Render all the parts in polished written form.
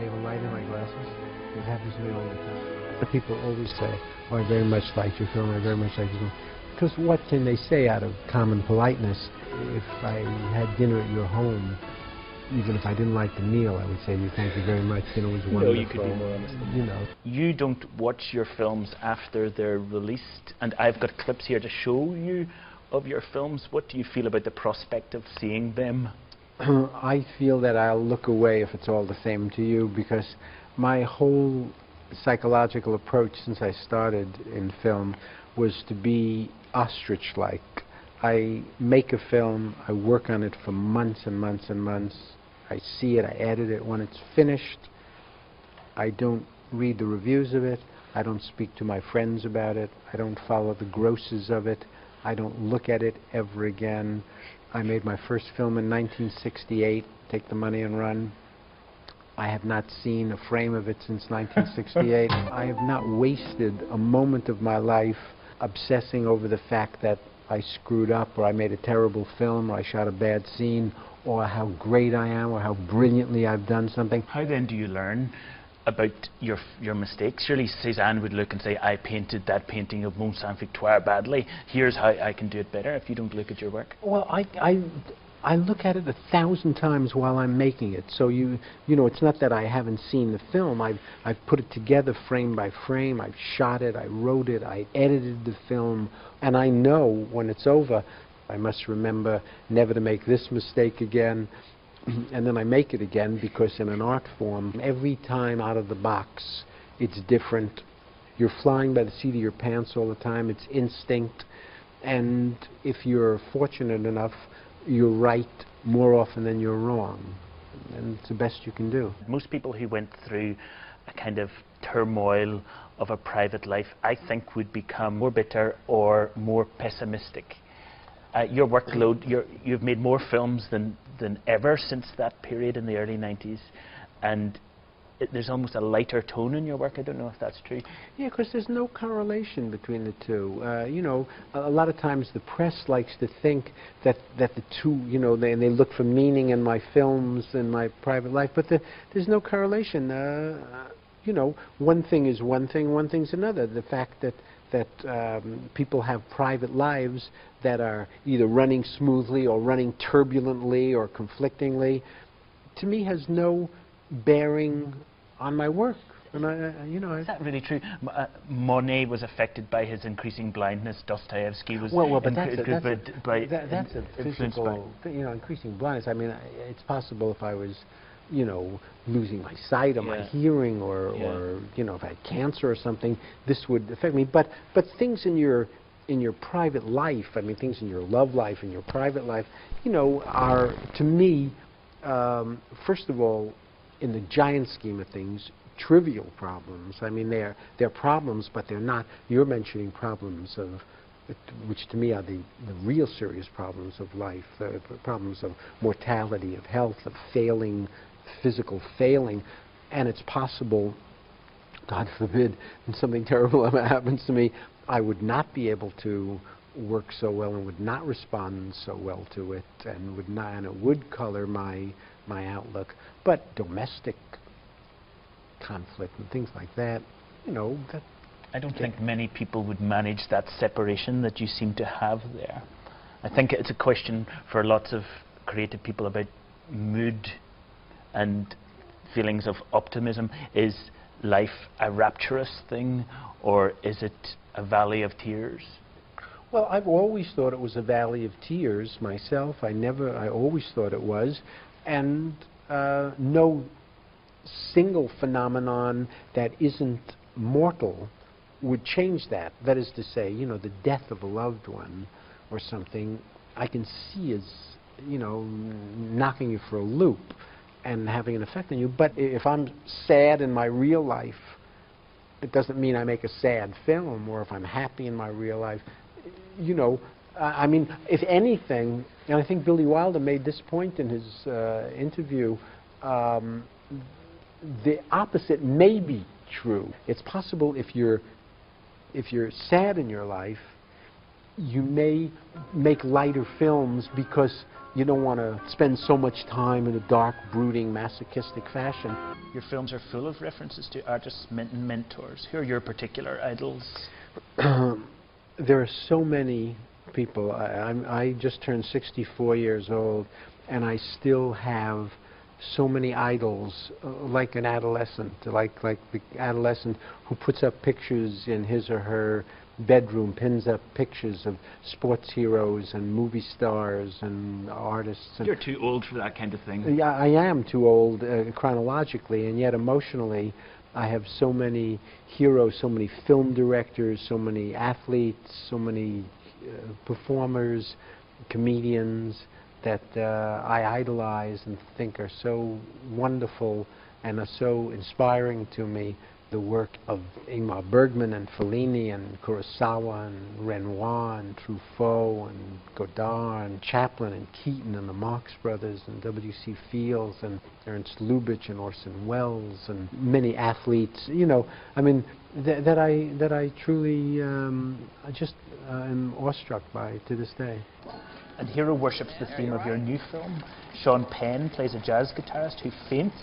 okay, have a light in my glasses? It happens to me all the time. People always say, oh, I very much like your film, I very much like your film. Because what can they say out of common politeness? If I had dinner at your home, even if I didn't like the meal, I would say to you, thank you very much, dinner was wonderful. No, you could be more honest. You know. You don't watch your films after they're released, and I've got clips here to show you of your films. What do you feel about the prospect of seeing them? I feel that I'll look away if it's all the same to you, because my whole psychological approach since I started in film was to be ostrich-like. I make a film, I work on it for months and months and months. I see it, I edit it. When it's finished, I don't read the reviews of it. I don't speak to my friends about it. I don't follow the grosses of it. I don't look at it ever again. I made my first film in 1968, Take the Money and Run. I have not seen a frame of it since 1968. I have not wasted a moment of my life obsessing over the fact that I screwed up, or I made a terrible film, or I shot a bad scene, or how great I am, or how brilliantly I've done something. How then do you learn about your mistakes? Surely Cézanne would look and say, I painted that painting of Mont Saint-Victoire badly. Here's how I can do it better, if you don't look at your work. Well, I look at it 1,000 times while I'm making it. So you know, it's not that I haven't seen the film. I've put it together frame by frame. I've shot it. I wrote it. I edited the film, and I know when it's over, I must remember never to make this mistake again. And then I make it again, because in an art form, every time out of the box, it's different. You're flying by the seat of your pants all the time. It's instinct. And if you're fortunate enough, you're right more often than you're wrong. And it's the best you can do. Most people who went through a kind of turmoil of a private life, I think, would become more bitter or more pessimistic. Your workload, you've made more films than ever since that period in the early 90s, and there's almost a lighter tone in your work. I don't know if that's true. Yeah, because there's no correlation between the two. You know, a lot of times the press likes to think that the two, you know, they look for meaning in my films and my private life, but there's no correlation. You know, one thing is one thing, one thing's another. The fact that people have private lives that are either running smoothly or running turbulently or conflictingly, to me has no bearing on my work. And you know, is that really true? Monet was affected by his increasing blindness. Dostoevsky was but that's a physical, you know, increasing blindness. I mean, it's possible if I was, you know, losing my sight or my hearing, or you know, if I had cancer or something, this would affect me. But things in your private life, I mean, things in your love life and your private life, you know, are, to me, first of all, in the giant scheme of things, trivial problems. I mean, they're problems, but they're not. You're mentioning problems of, which to me are the real serious problems of life, problems of mortality, of health, of failing, physical failing. And it's possible, God forbid, when something terrible ever happens to me, I would not be able to work so well and would not respond so well to it, and would not, and it would color my outlook. But domestic conflict and things like that, you know, that I don't think many people would manage that separation that you seem to have there. I think it's a question for lots of creative people about mood and feelings of optimism. Is life a rapturous thing, or is it a valley of tears? Well, I've always thought it was a valley of tears myself. I always thought it was. And no single phenomenon that isn't mortal would change that. That is to say, you know, the death of a loved one or something, I can see as, you know, knocking you for a loop and having an effect on you. But if I'm sad in my real life, it doesn't mean I make a sad film. Or if I'm happy in my real life, you know, I mean, if anything, and I think Billy Wilder made this point in his interview, the opposite may be true. It's possible if you're sad in your life, you may make lighter films because You don't want to spend so much time in a dark, brooding, masochistic fashion. Your films are full of references to artists and mentors. Who are your particular idols? There are so many people. I just turned 64 years old, and I still have so many idols, like an adolescent, like the adolescent who puts up pictures in his or her bedroom, pins up pictures of sports heroes and movie stars and artists. And you're too old for that kind of thing. Yeah, I am too old chronologically, and yet emotionally I have so many heroes, so many film directors, so many athletes, so many performers, comedians that I idolize and think are so wonderful and are so inspiring to me. The work of Ingmar Bergman and Fellini and Kurosawa and Renoir and Truffaut and Godard and Chaplin and Keaton and the Marx Brothers and W.C. Fields and Ernst Lubitsch and Orson Welles and many athletes, you know, I mean, that I truly I just am awestruck by to this day. And hero worships the theme of your new film. Sean Penn plays a jazz guitarist who faints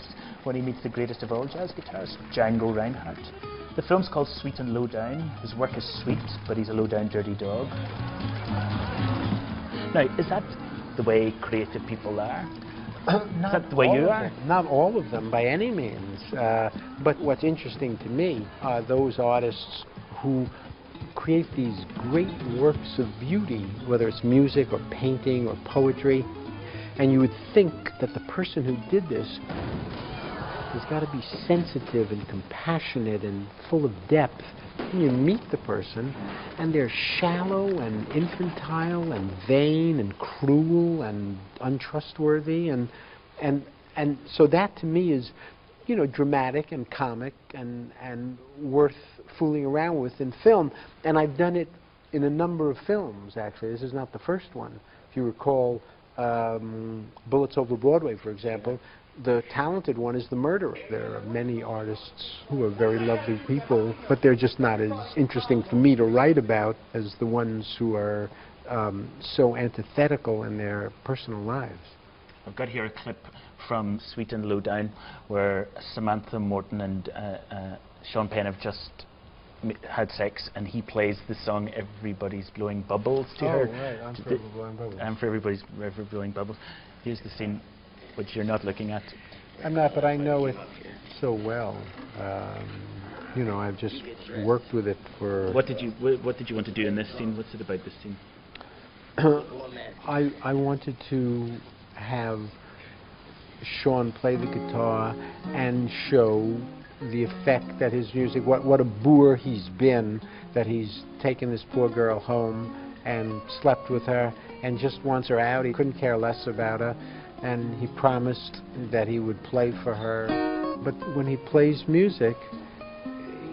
when he meets the greatest of all jazz guitarists, Django Reinhardt. The film's called Sweet and Low Down. His work is sweet, but he's a low-down, dirty dog. Now, is that the way creative people are? Is that the way you are? Not all of them, by any means. But what's interesting to me are those artists who create these great works of beauty, whether it's music or painting or poetry, and you would think that the person who did this has got to be sensitive and compassionate and full of depth. And you meet the person, and they're shallow and infantile and vain and cruel and untrustworthy, and so that to me is, you know, dramatic and comic and worth fooling around with in film. And I've done it in a number of films, actually. This is not the first one. If you recall Bullets Over Broadway, for example, the talented one is the murderer. There are many artists who are very lovely people, but they're just not as interesting for me to write about as the ones who are so antithetical in their personal lives. I've got here a clip from Sweet and Low Down where Samantha Morton and Sean Penn have just had sex, and he plays the song Everybody's Blowing Bubbles to her. Oh, right. I'm Forever Blowing Bubbles. I'm Everybody's Blowing Bubbles. Here's the scene which you're not looking at. I'm not, but I know it so well. You know, I've just worked with it for... What did you want to do in this scene? What's it about this scene? I wanted to have Sean play the guitar and show the effect that his music, what a boor he's been, that he's taken this poor girl home and slept with her and just wants her out. He couldn't care less about her, and he promised that he would play for her. But when he plays music,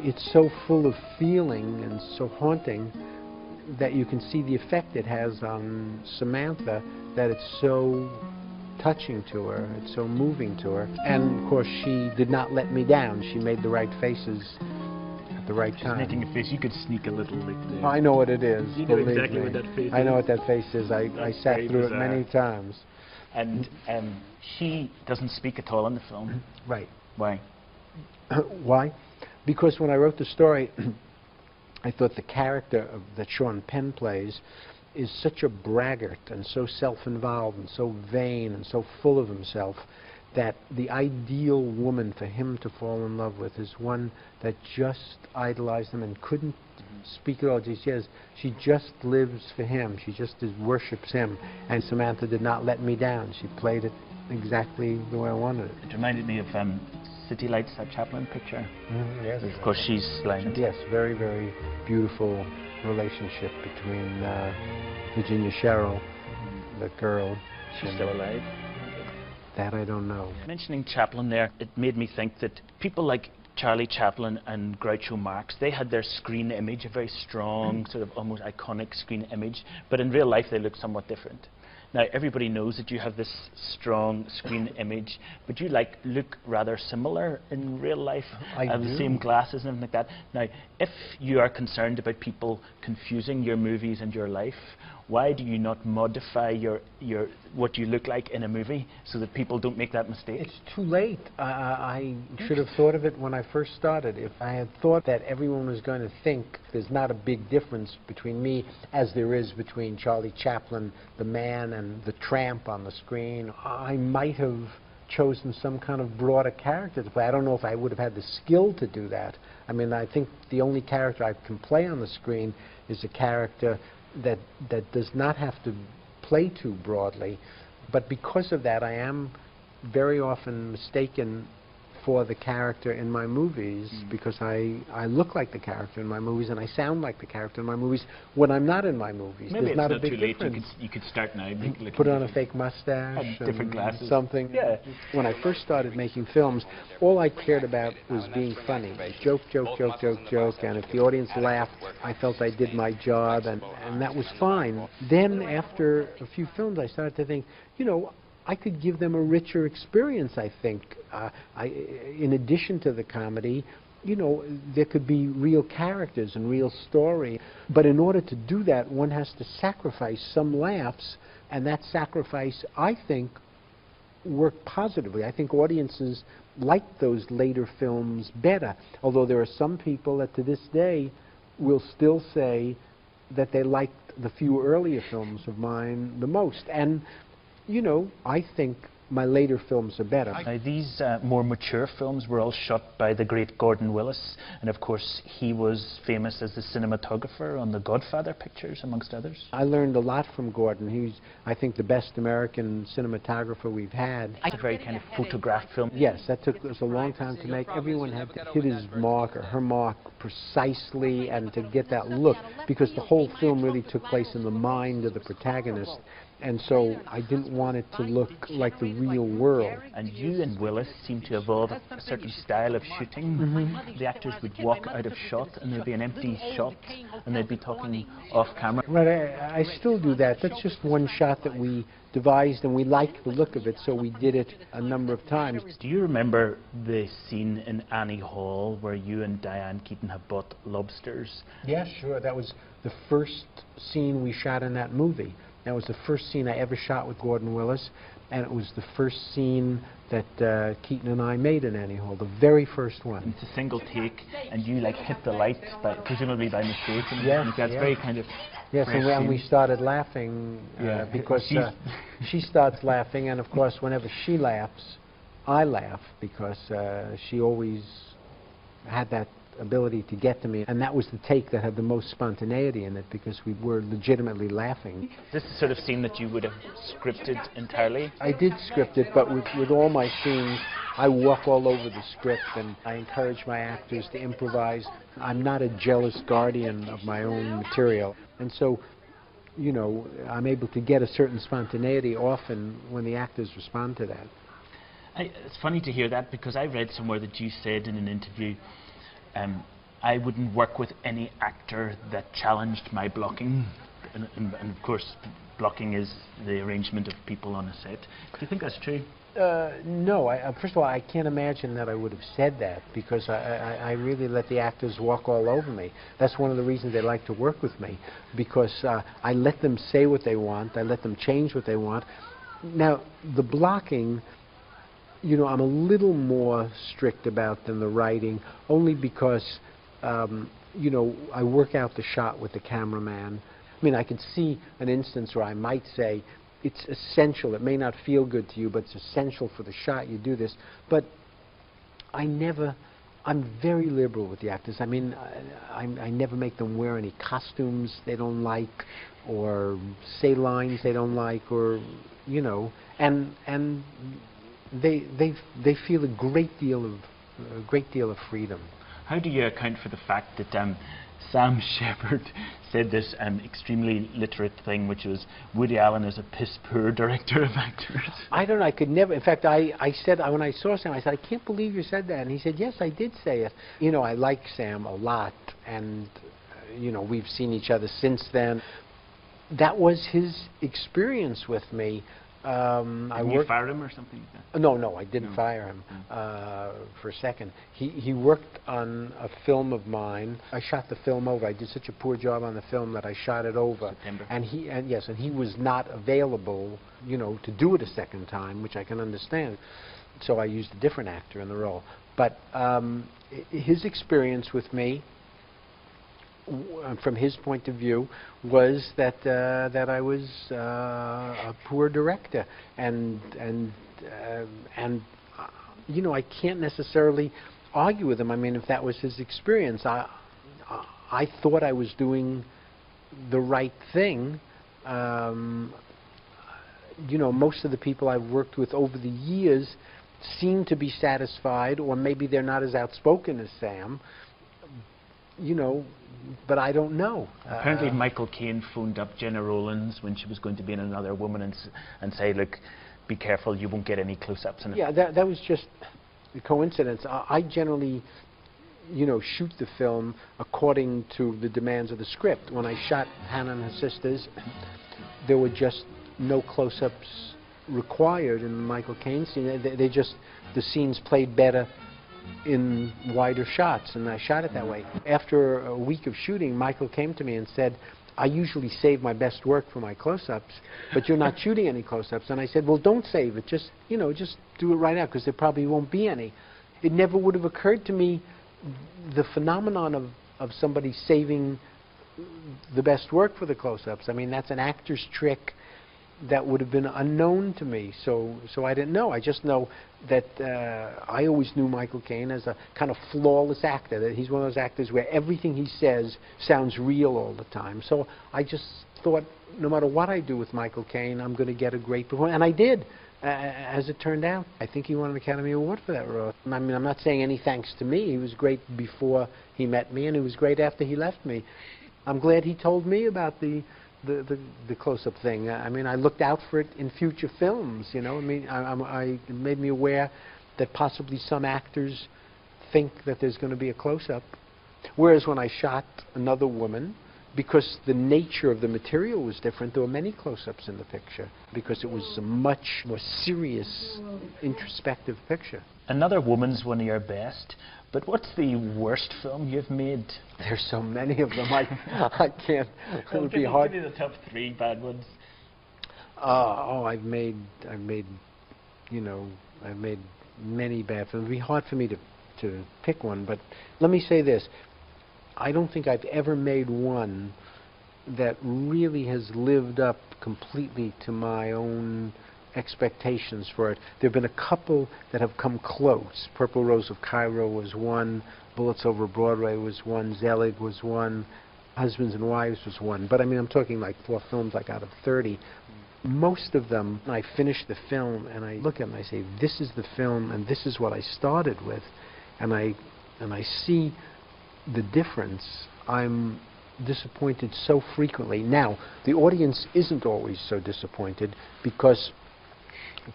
it's so full of feeling and so haunting that you can see the effect it has on Samantha, that it's so touching to her, it's so moving to her. And of course she did not let me down. She made the right faces at the right time. She's making a face. You could sneak a little like there. I know what it is. You know exactly what that face is. I know what that face is. I sat through it many times. And she doesn't speak at all in the film. Right. Why? Why? Because when I wrote the story, I thought the character that Sean Penn plays is such a braggart and so self-involved and so vain and so full of himself that the ideal woman for him to fall in love with is one that just idolized him and couldn't speak at all. She just lives for him. She just worships him. And Samantha did not let me down. She played it exactly the way I wanted it. It reminded me of City Lights, that Chaplin picture. Yes. Of course, she's blind. Yes, very, very beautiful relationship between Virginia Sherrill, the girl. She's still alive? That I don't know. Mentioning Chaplin there, it made me think that people like Charlie Chaplin and Groucho Marx, they had their screen image, a very strong, sort of almost iconic screen image, but in real life they look somewhat different. Now, everybody knows that you have this strong screen image, but you look rather similar in real life. I have do. the same glasses and everything like that. Now, if you are concerned about people confusing your movies and your life, why do you not modify what you look like in a movie so that people don't make that mistake? It's too late. I should have thought of it when I first started. If I had thought that everyone was going to think there's not a big difference between me as there is between Charlie Chaplin, the man, and the tramp on the screen, I might have chosen some kind of broader character to play. I don't know if I would have had the skill to do that. I mean, I think the only character I can play on the screen is a character that does not have to play too broadly, but because of that I am very often mistaken for the character in my movies because I look like the character in my movies and I sound like the character in my movies when I'm not in my movies. Maybe There's it's not not a big too late. difference. You could start now. Put on a fake mustache and different glasses. Something. Yeah. When I first started making films, all I cared about was being funny. Joke, joke, joke, joke, joke, and if the audience laughed, I felt I did my job, and that was fine. Then after a few films, I started to think, you know, I could give them a richer experience, I think. In addition to the comedy, you know, there could be real characters and real story. But in order to do that, one has to sacrifice some laughs, and that sacrifice, I think, worked positively. I think audiences like those later films better, although there are some people that to this day will still say that they liked the few earlier films of mine the most. And you know, I think my later films are better. Now, these more mature films were all shot by the great Gordon Willis, and of course he was famous as the cinematographer on the Godfather pictures, amongst others. I learned a lot from Gordon. He's, I think, the best American cinematographer we've had. It's a very kind of photographed film. Yes, that took us a long time to make. Everyone had to hit his mark or her mark precisely and to get that look, because the whole film really took place in the mind of the protagonist. And so I didn't want it to look like the real world. And you and Willis seem to evolve a certain style of shooting. The actors would walk out of shot and there'd be an empty shot and they'd be talking off camera. Right, I still do that. That's just one shot that we devised and we liked the look of it, so we did it a number of times. Do you remember the scene in Annie Hall where you and Diane Keaton have bought lobsters? Yeah, sure. That was the first scene we shot in that movie. That was the first scene I ever shot with Gordon Willis, and it was the first scene that Keaton and I made in Annie Hall, the very first one. It's a single take, and you like hit the light, presumably by mistake. And yes, that's very kind of. Yes, and we started laughing because she starts laughing, and of course, whenever she laughs, I laugh because she always had that ability to get to me, and that was the take that had the most spontaneity in it because we were legitimately laughing. This is the sort of scene that you would have scripted entirely? I did script it, but with all my scenes, I walk all over the script and I encourage my actors to improvise. I'm not a jealous guardian of my own material, and so, you know, I'm able to get a certain spontaneity often when the actors respond to that. It's funny to hear that because I read somewhere that you said in an interview, I wouldn't work with any actor that challenged my blocking, and of course blocking is the arrangement of people on a set. Do you think that's true? No, first of all, I can't imagine that I would have said that because I really let the actors walk all over me. That's one of the reasons they like to work with me, because I let them say what they want, I let them change what they want. Now, the blocking, you know, I'm a little more strict about than the writing, only because, you know, I work out the shot with the cameraman. I mean, I could see an instance where I might say, it's essential, it may not feel good to you, but it's essential for the shot you do this. But I'm very liberal with the actors. I mean, I never make them wear any costumes they don't like, or say lines they don't like, or, you know, and they feel a great deal of freedom. How do you account for the fact that Sam Shepard said this extremely literate thing, which was Woody Allen is a piss-poor director of actors? I don't know. I could never. In fact, I said when I saw Sam, I said, I can't believe you said that. And he said, yes, I did say it. You know, I like Sam a lot, and you know, we've seen each other since then. that was his experience with me. Didn't you fire him or something like that? No, I didn't fire him for a second. He worked on a film of mine. I shot the film over. I did such a poor job on the film that I shot it over. September. And he was not available, to do it a second time, which I can understand. So I used a different actor in the role. But his experience with me, from his point of view, was that I was a poor director, and I can't necessarily argue with him. I mean, if that was his experience, I thought I was doing the right thing. Most of the people I've worked with over the years seem to be satisfied, or maybe they're not as outspoken as Sam. But I don't know. Apparently Michael Caine phoned up Gena Rowlands when she was going to be in Another Woman and say, look, be careful, you won't get any close-ups in it. Yeah, that was just a coincidence. I generally, shoot the film according to the demands of the script. When I shot Hannah and Her Sisters, there were just no close-ups required in the Michael Caine scene. The scenes played better in wider shots, and I shot it that way. After a week of shooting, Michael came to me and said, I usually save my best work for my close-ups, but you're not shooting any close-ups. And I said, well, don't save it. Just do it right now, because there probably won't be any. It never would have occurred to me the phenomenon of somebody saving the best work for the close-ups. I mean, that's an actor's trick that would have been unknown to me, so I didn't know. I just know that I always knew Michael Caine as a kind of flawless actor, that he's one of those actors where everything he says sounds real all the time. So I just thought, no matter what I do with Michael Caine, I'm going to get a great performance, and I did. As it turned out, I think he won an Academy Award for that role. I mean, I'm not saying any thanks to me. He was great before he met me, and he was great after he left me. I'm glad he told me about the close-up thing. I mean, I looked out for it in future films, I mean, it made me aware that possibly some actors think that there's going to be a close-up. Whereas when I shot Another Woman, because the nature of the material was different, there were many close-ups in the picture, because it was a much more serious, introspective picture. Another Woman's one of your best, but what's the worst film you've made? There's so many of them, I can't. It would be hard. Give me the top 3 bad ones. I've made many bad films. It would be hard for me to pick one, but let me say this. I don't think I've ever made one that really has lived up completely to my own expectations for it. There have been a couple that have come close. Purple Rose of Cairo was one, Bullets Over Broadway was one, Zelig was one, Husbands and Wives was one. But I mean, I'm talking like 4 films like out of 30. Most of them, I finish the film and I look at them and I say, this is the film and this is what I started with. And I see the difference. I'm disappointed so frequently. Now, the audience isn't always so disappointed because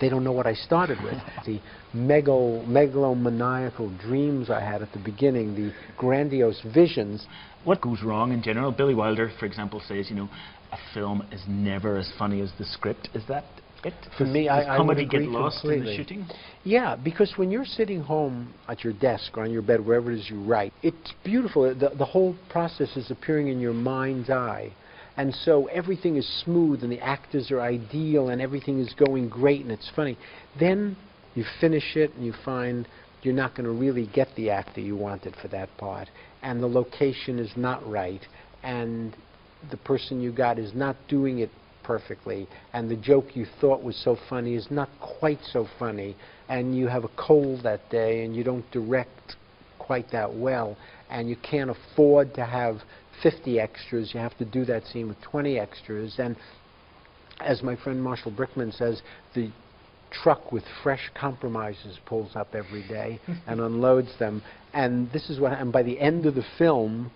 they don't know what I started with. The megalomaniacal dreams I had at the beginning, the grandiose visions. What goes wrong in general? Billy Wilder, for example, says, a film is never as funny as the script. Is that it? For me, I would agree get lost completely. In the shooting? Yeah, because when you're sitting home at your desk or on your bed, wherever it is you write, it's beautiful. The whole process is appearing in your mind's eye. And so everything is smooth and the actors are ideal and everything is going great and it's funny. Then you finish it and you find you're not going to really get the actor you wanted for that part. And the location is not right. And the person you got is not doing it perfectly. And the joke you thought was so funny is not quite so funny. And you have a cold that day and you don't direct quite that well. And you can't afford to have 50 extras, you have to do that scene with 20 extras, and as my friend Marshall Brickman says, the truck with fresh compromises pulls up every day and unloads them, and this is what, and by the end of the film,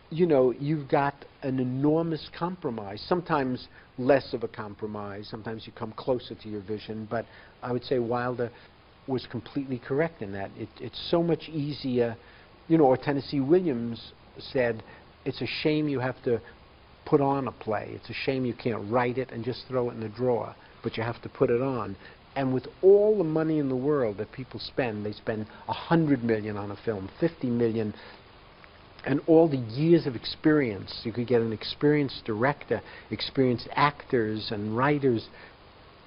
you've got an enormous compromise, sometimes less of a compromise, sometimes you come closer to your vision, but I would say Wilder was completely correct in that. It's so much easier, or Tennessee Williams said, it's a shame you have to put on a play. It's a shame you can't write it and just throw it in the drawer, but you have to put it on. And with all the money in the world that people spend, they spend $100 million on a film, $50 million, and all the years of experience. You could get an experienced director, experienced actors and writers.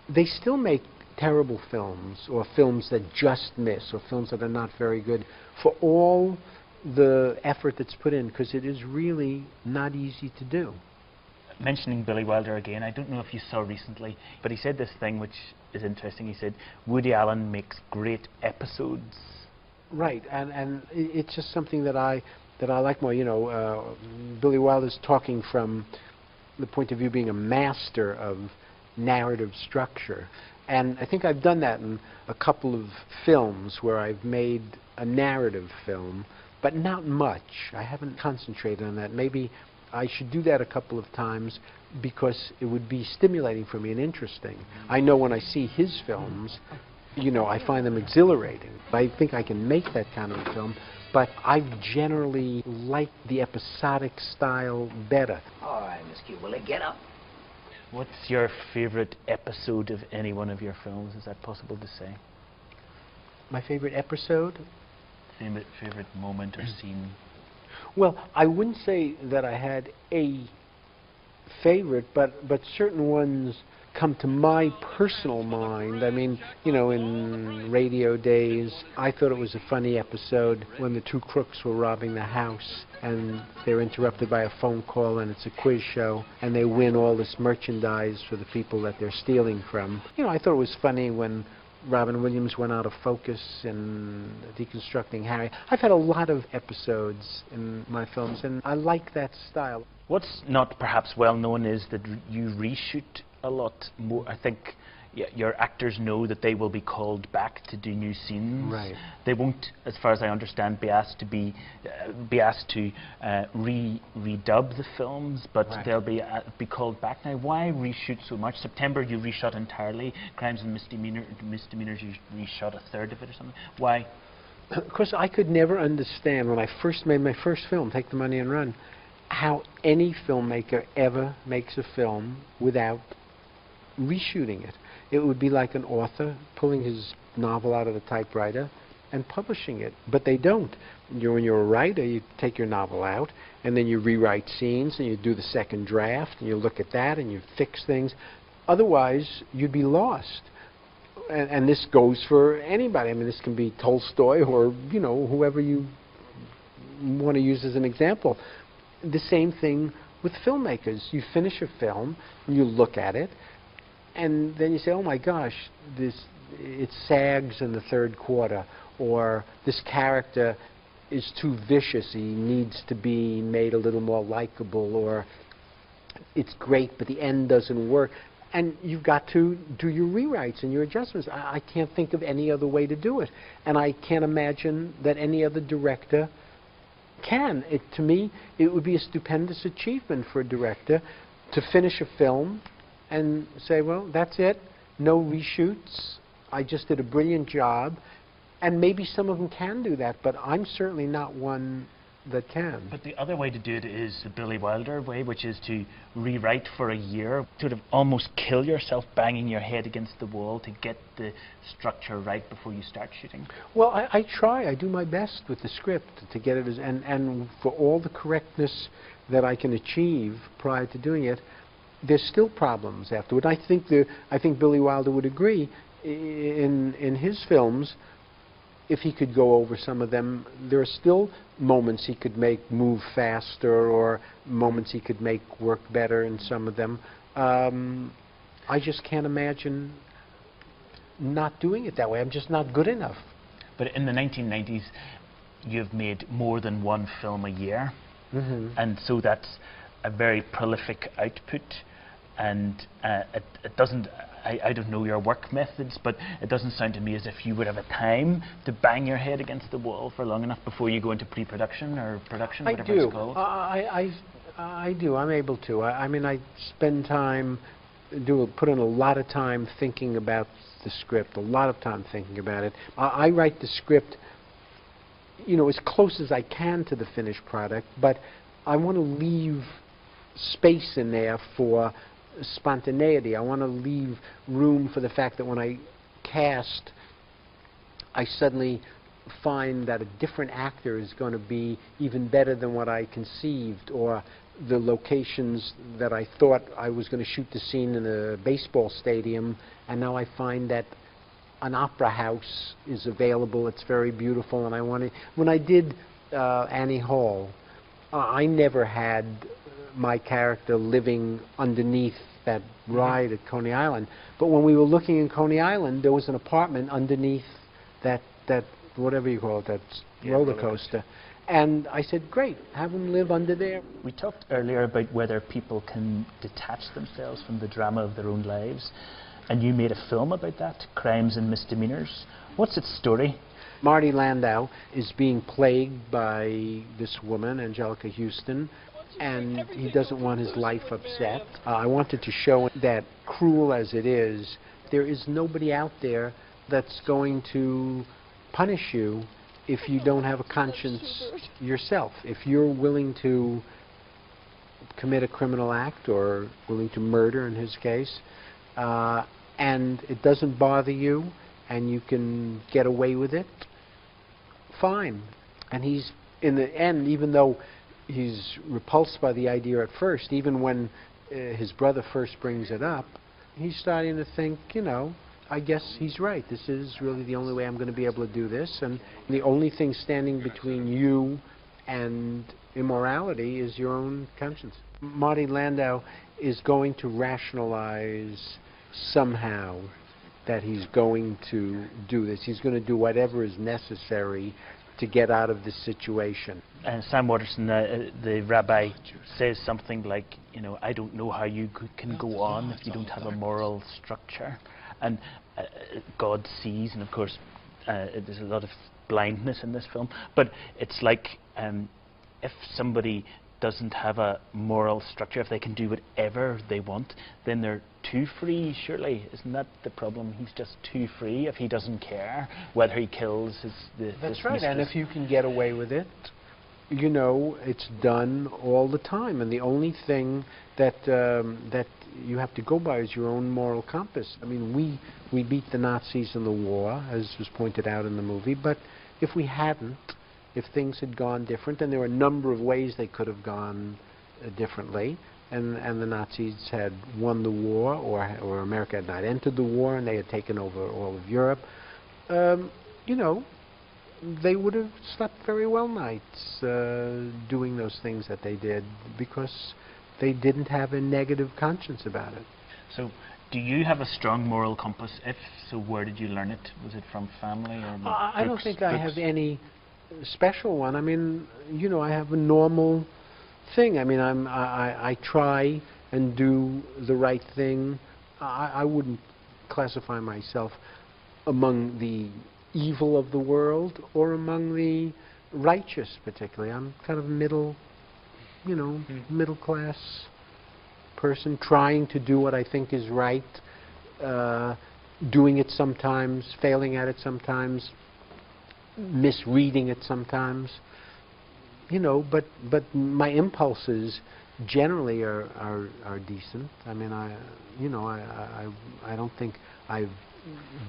They still make terrible films, or films that just miss, or films that are not very good, for all the effort that's put in, because it is really not easy to do. Mentioning Billy Wilder again, I don't know if you saw recently, but he said this thing which is interesting. He said, Woody Allen makes great episodes. Right, and it's just something that I like more. You know, Billy Wilder's talking from the point of view being a master of narrative structure. And I think I've done that in a couple of films where I've made a narrative film, but not much. I haven't concentrated on that. Maybe I should do that a couple of times because it would be stimulating for me and interesting. I know when I see his films, you know, I find them exhilarating. I think I can make that kind of a film, but I generally like the episodic style better. All right, Miss Q, get up. What's your favorite episode of any one of your films? Is that possible to say? My favorite episode? Favorite moment or scene? Well, I wouldn't say that I had a favorite, but certain ones come to my personal mind. I mean, you know, in radio days, I thought it was a funny episode when the two crooks were robbing the house and they're interrupted by a phone call and it's a quiz show and they win all this merchandise for the people that they're stealing from. You know, I thought it was funny when Robin Williams went out of focus in Deconstructing Harry. I've had a lot of episodes in my films and I like that style. What's not perhaps well known is that you reshoot a lot more. I think your actors know that they will be called back to do new scenes. Right. They won't, as far as I understand, be asked to redub the films, but right. they'll be called back. Now, why reshoot so much? September you reshot entirely. Crimes and Misdemeanors you reshot a third of it or something. Why? Because I could never understand when I first made my first film, Take the Money and Run, how any filmmaker ever makes a film without reshooting it. It would be like an author pulling his novel out of the typewriter and publishing it, but they don't. When you're a writer, you take your novel out and then you rewrite scenes and you do the second draft and you look at that and you fix things. Otherwise, you'd be lost. And this goes for anybody. I mean, this can be Tolstoy or, you know, whoever you want to use as an example. The same thing with filmmakers. You finish a film, you look at it, and then you say, oh my gosh, it sags in the third quarter, or this character is too vicious, he needs to be made a little more likable, or it's great but the end doesn't work. And you've got to do your rewrites and your adjustments. I can't think of any other way to do it. And I can't imagine that any other director can. To me, it would be a stupendous achievement for a director to finish a film and say, well, that's it, no reshoots, I just did a brilliant job. And maybe some of them can do that, but I'm certainly not one that can. But the other way to do it is the Billy Wilder way, which is to rewrite for a year, sort of almost kill yourself banging your head against the wall to get the structure right before you start shooting. Well, I try. I do my best with the script to get it, and for all the correctness that I can achieve prior to doing it, there's still problems afterward. I think Billy Wilder would agree. In his films, if he could go over some of them, there are still moments he could make move faster, or moments he could make work better in some of them. I just can't imagine not doing it that way. I'm just not good enough. But in the 1990s, you've made more than one film a year, and so that's a very prolific output. And it doesn't, I don't know your work methods, but it doesn't sound to me as if you would have a time to bang your head against the wall for long enough before you go into pre-production or production, whatever it's called. I do. I'm able to. I mean, I spend time, put in a lot of time thinking about the script, a lot of time thinking about it. I write the script, you know, as close as I can to the finished product, but I want to leave space in there for spontaneity. I want to leave room for the fact that when I cast, I suddenly find that a different actor is going to be even better than what I conceived, or the locations that I thought I was going to shoot the scene in a baseball stadium, and now I find that an opera house is available. It's very beautiful, and I want to. When I did Annie Hall, I never had my character living underneath that ride at Coney Island. But when we were looking in Coney Island, there was an apartment underneath that whatever you call it, that roller coaster. And I said, great, have them live under there. We talked earlier about whether people can detach themselves from the drama of their own lives. And you made a film about that, Crimes and Misdemeanors. What's its story? Marty Landau is being plagued by this woman, Angelica Houston, and he doesn't want his life upset. I wanted to show that, cruel as it is, there is nobody out there that's going to punish you if you don't have a conscience yourself. If you're willing to commit a criminal act, or willing to murder in his case, and it doesn't bother you, and you can get away with it, fine. And he's, in the end, even though he's repulsed by the idea at first, even when his brother first brings it up, he's starting to think, you know, I guess he's right. This is really the only way I'm going to be able to do this, and the only thing standing between you and immorality is your own conscience. Marty Landau is going to rationalize somehow that he's going to do this. He's going to do whatever is necessary to get out of this situation. And Sam Waterston, the rabbi, says something like, you know, I don't know how you can go on if you don't have a moral structure. And God sees, and of course there's a lot of blindness in this film, but it's like if somebody doesn't have a moral structure, if they can do whatever they want, then they're too free, surely. Isn't that the problem? He's just too free if he doesn't care whether he kills his That's right, mistress. and if you can get away with it, you know, it's done all the time, and the only thing that that you have to go by is your own moral compass. I mean, we beat the Nazis in the war, as was pointed out in the movie, but if we hadn't, if things had gone different, and there were a number of ways they could have gone differently, and the Nazis had won the war, or America had not entered the war, and they had taken over all of Europe, you know, they would have slept very well nights doing those things that they did, because they didn't have a negative conscience about it. So, do you have a strong moral compass? If so, where did you learn it? Was it from family or I don't think I have any special one. I mean, you know, I have a normal thing. I mean, I try and do the right thing. I wouldn't classify myself among the evil of the world or among the righteous particularly. I'm kind of middle, you know, middle class person, trying to do what I think is right, doing it sometimes, failing at it sometimes, misreading it sometimes, you know, but my impulses generally are decent. I mean, I don't think I've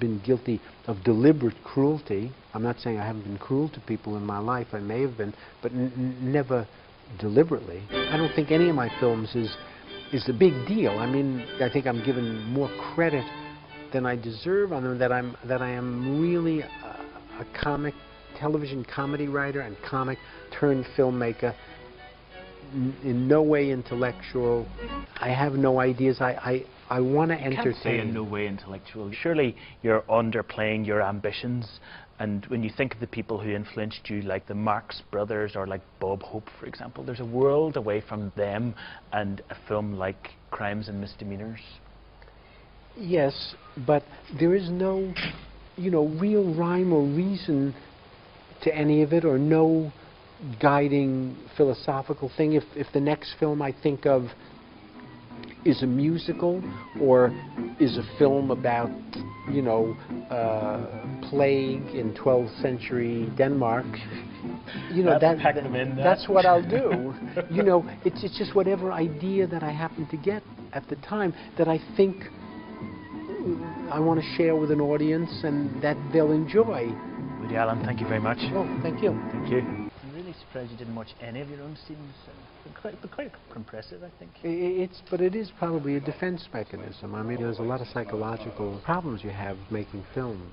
been guilty of deliberate cruelty. I'm not saying I haven't been cruel to people in my life. I may have been, but never deliberately. I don't think any of my films is a big deal. I mean, I think I'm given more credit than I deserve on them, that I am really a television comedy writer and comic turned filmmaker, in no way intellectual. I have no ideas. I want to entertain. You can't say in no way intellectual. Surely you're underplaying your ambitions, and when you think of the people who influenced you, like the Marx Brothers or like Bob Hope, for example, there's a world away from them and a film like Crimes and Misdemeanors. Yes, but there is no, you know, real rhyme or reason to any of it, or no guiding philosophical thing. If the next film I think of is a musical or is a film about, you know, plague in 12th century Denmark, you know, that's what I'll do. You know, it's just whatever idea that I happen to get at the time that I think I want to share with an audience and that they'll enjoy. Woody Allen, thank you very much. Oh, thank you. Thank you. I'm really surprised you didn't watch any of your own scenes. Quite impressive, I think. But it is probably a defense mechanism. I mean, there's a lot of psychological problems you have making film.